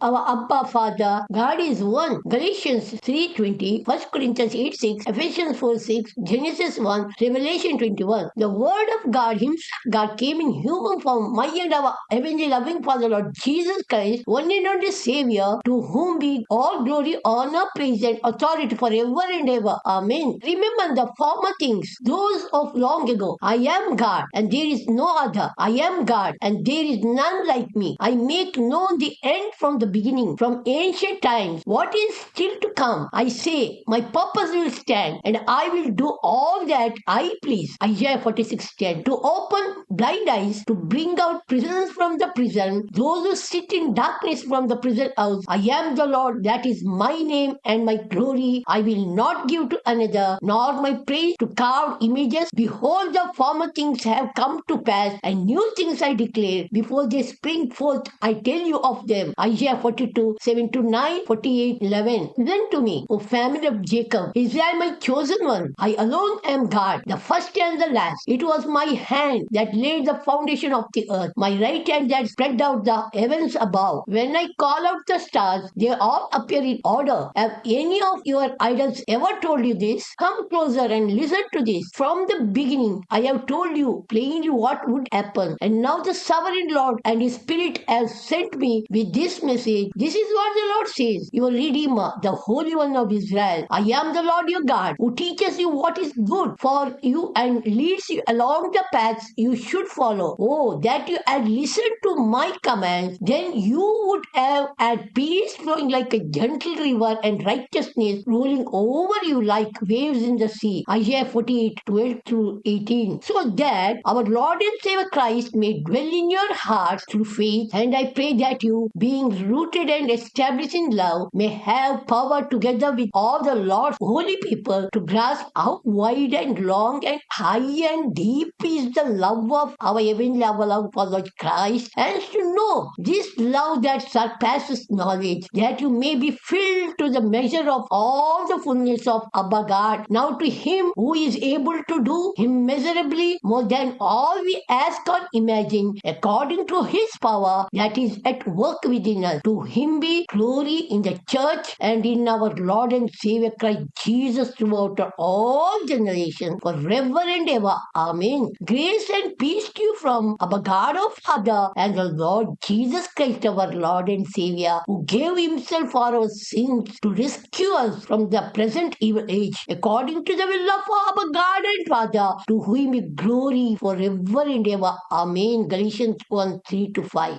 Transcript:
our Abba Father. God is one. Galatians 3:20, 1 Corinthians 8:6, Ephesians 4:6, Genesis 1, Revelation 21. The Word of God Himself, God came in human form, my and our heavenly loving Father, Lord Jesus Christ, one and only Savior, to whom be all glory, honor, praise, and authority forever and ever. Amen. Remember the former things, those of long ago. I am God, and there is no other. I am God, and there is none like me. I make known the end from the beginning, from ancient times, what is still to come. I say, my purpose will stand, and I will do all that I please. Isaiah 46:10. To open blind eyes, to bring out prisoners from the prison, those who sit in darkness from the prison house. I am the Lord, that is my name, and my glory I will not give to another, nor my praise to carved images. Behold, the former things have come to pass, and new things I declare. Before they spring forth, I tell you of them. Isaiah 42:7-9, 48:11. Listen to me, O family of Jacob, Israel, my chosen one. I alone am God, the first and the last. It was my hand that laid the foundation of the earth, my right hand that spread out the heavens above. When I call out the stars, they all appear in order. Have any of your idols ever told you this? Come closer and listen to this. From the beginning, I have told you plainly what would happen. And now the sovereign Lord and His Spirit have sent me with this message. This is what the Lord says, your Redeemer, the Holy One of Israel. I am the Lord your God, who teaches you what is good for you and leads you along the paths you should follow. Oh, that you had listened to my commands, then you would have had peace flowing like a gentle river and righteousness rolling over you like waves in the sea. Isaiah 48:12-18. So that our Lord and Savior Christ may dwell in your hearts through faith, and I pray that you, being rooted and established in love, may have power together with all the Lord's holy people to grasp how wide and long and high and deep is the love of our heavenly love for Lord Christ, and to know this love that surpasses knowledge, that you may be filled to the measure of all the fullness of Abba God. Now to Him who is able to do immeasurably more than all we ask or imagine, according to His power that is at work within us, to Him be glory in the church and in our Lord and Savior Christ Jesus throughout all generations, forever and ever. Amen. Grace and peace to you from our God our Father and the Lord Jesus Christ, our Lord and Savior, who gave Himself for our sins to rescue us from the present evil age, according to the will of our God and Father, to whom be glory forever and ever. Amen. Galatians 1:3-5.